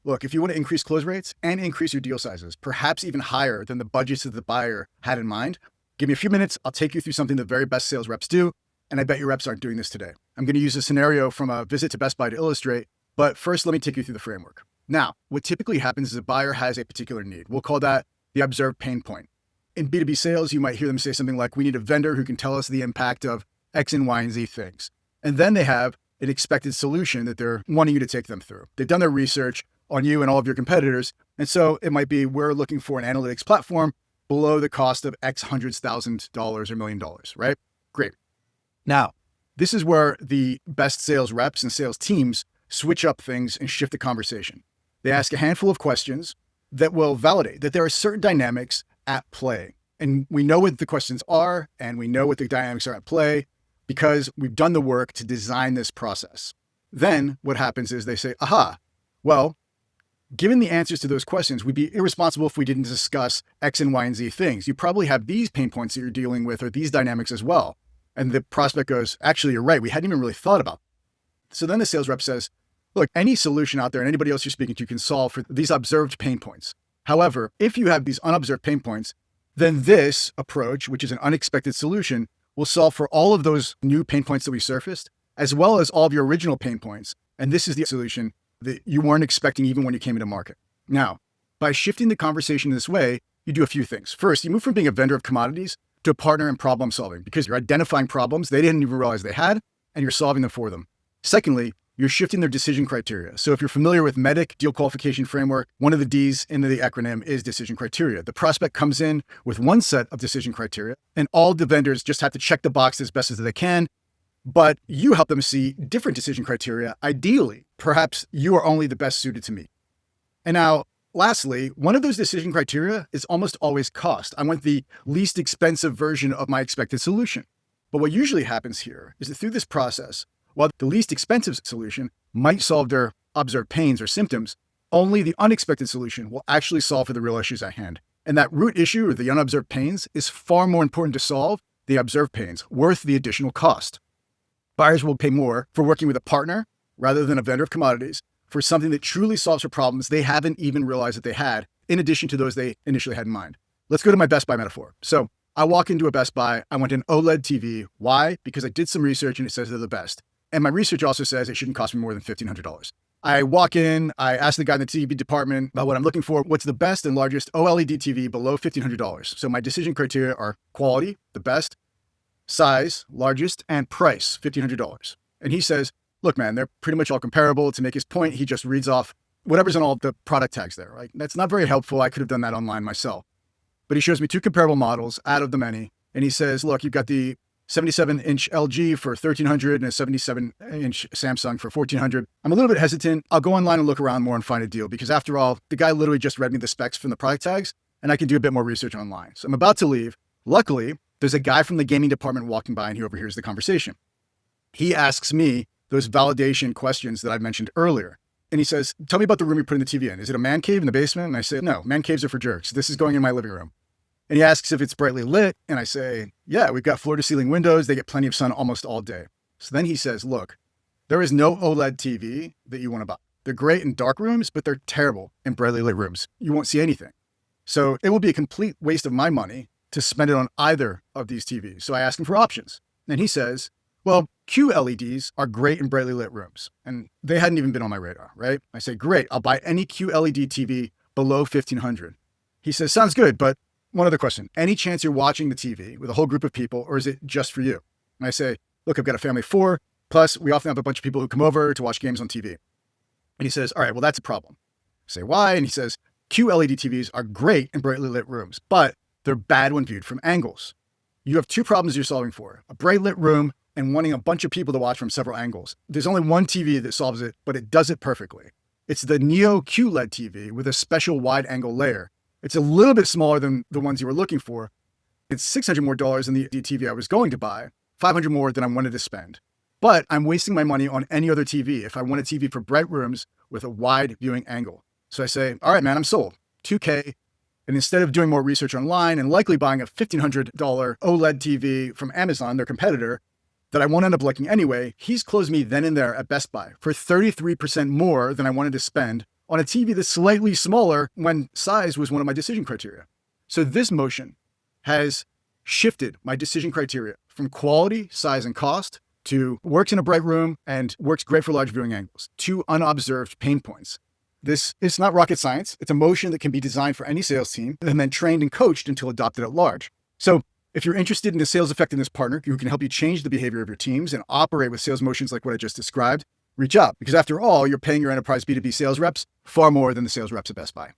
Look, if you want to increase close rates and increase your deal sizes, perhaps even higher than the budgets that the buyer had in mind, give me a few minutes. I'll take you through something the very best sales reps do. And I bet your reps aren't doing this today. I'm going to use a scenario from a visit to Best Buy to illustrate, but first let me take you through the framework. Now, what typically happens is a buyer has a particular need. We'll call that the observed pain point. In B2B sales, you might hear them say something like, we need a vendor who can tell us the impact of X and Y and Z things. And then they have an expected solution that they're wanting you to take them through. They've done their research on you and all of your competitors. And so it might be, we're looking for an analytics platform below the cost of X hundreds thousand dollars or $1 million, right? Great. Now, this is where the best sales reps and sales teams switch up things and shift the conversation. They ask a handful of questions that will validate that there are certain dynamics at play. And we know what the questions are, and we know what the dynamics are at play because we've done the work to design this process. Then what happens is they say, aha, well, given the answers to those questions, we'd be irresponsible if we didn't discuss X and Y and Z things. You probably have these pain points that you're dealing with or these dynamics as well. And the prospect goes, actually, you're right. We hadn't even really thought about it. So then the sales rep says, look, any solution out there and anybody else you're speaking to can solve for these observed pain points. However, if you have these unobserved pain points, then this approach, which is an unexpected solution, will solve for all of those new pain points that we surfaced, as well as all of your original pain points. And this is the solution that you weren't expecting even when you came into market. Now, by shifting the conversation this way, you do a few things. First, you move from being a vendor of commodities to a partner in problem solving because you're identifying problems they didn't even realize they had, and you're solving them for them. Secondly, you're shifting their decision criteria. So if you're familiar with MEDDIC, deal qualification framework, one of the D's in the acronym is decision criteria. The prospect comes in with one set of decision criteria, and all the vendors just have to check the box as best as they can. But you help them see different decision criteria. Ideally, perhaps you are only the best suited to meet. And now, lastly, one of those decision criteria is almost always cost. I want the least expensive version of my expected solution. But what usually happens here is that through this process, while the least expensive solution might solve their observed pains or symptoms, only the unexpected solution will actually solve for the real issues at hand. And that root issue or the unobserved pains is far more important to solve the observed pains, worth the additional cost. Buyers will pay more for working with a partner rather than a vendor of commodities for something that truly solves for problems they haven't even realized that they had, in addition to those they initially had in mind. Let's go to my Best Buy metaphor. So I walk into a Best Buy, I want an OLED TV. Why? Because I did some research and it says they're the best. And my research also says it shouldn't cost me more than $1,500. I walk in, I ask the guy in the TV department about what I'm looking for. What's the best and largest OLED TV below $1,500? So my decision criteria are quality, the best, size, largest, and price, $1,500. And he says, look, man, they're pretty much all comparable. To make his point, he just reads off whatever's on all the product tags there, right? That's not very helpful. I could have done that online myself. But he shows me two comparable models out of the many. And he says, look, you've got the 77-inch LG for $1,300 and a 77-inch Samsung for $1,400. I'm a little bit hesitant. I'll go online and look around more and find a deal because after all, the guy literally just read me the specs from the product tags and I can do a bit more research online. So I'm about to leave. Luckily, there's a guy from the gaming department walking by and he overhears the conversation. He asks me those validation questions that I mentioned earlier. And he says, tell me about the room you're putting the TV in. Is it a man cave in the basement? And I say, no, man caves are for jerks. This is going in my living room. And he asks if it's brightly lit. And I say, yeah, we've got floor to ceiling windows. They get plenty of sun almost all day. So then he says, look, there is no OLED TV that you want to buy. They're great in dark rooms, but they're terrible in brightly lit rooms. You won't see anything. So it will be a complete waste of my money to spend it on either of these TVs. So I ask him for options. And he says, well, QLEDs are great in brightly lit rooms. And they hadn't even been on my radar, right? I say, great, I'll buy any QLED TV below $1,500. He says, sounds good, but one other question. Any chance you're watching the TV with a whole group of people, or is it just for you? And I say, look, I've got a family of 4, plus we often have a bunch of people who come over to watch games on TV. And he says, all right, well, that's a problem. I say, why? And he says, QLED TVs are great in brightly lit rooms, but they're bad when viewed from angles. You have two problems you're solving for, a bright lit room and wanting a bunch of people to watch from several angles. There's only one TV that solves it, but it does it perfectly. It's the Neo QLED TV with a special wide angle layer. It's a little bit smaller than the ones you were looking for. It's $600 more than the TV I was going to buy, $500 more than I wanted to spend. But I'm wasting my money on any other TV if I want a TV for bright rooms with a wide viewing angle. So I say, all right, man, I'm sold. $2K. And instead of doing more research online and likely buying a $1,500 OLED TV from Amazon, their competitor, that I won't end up liking anyway, he's closed me then and there at Best Buy for 33% more than I wanted to spend on a TV that's slightly smaller when size was one of my decision criteria. So this motion has shifted my decision criteria from quality, size, and cost to works in a bright room and works great for large viewing angles, two unobserved pain points. This is not rocket science. It's a motion that can be designed for any sales team and then trained and coached until adopted at large. So if you're interested in a sales effectiveness partner who can help you change the behavior of your teams and operate with sales motions like what I just described, reach out, because after all, you're paying your enterprise B2B sales reps far more than the sales reps at Best Buy.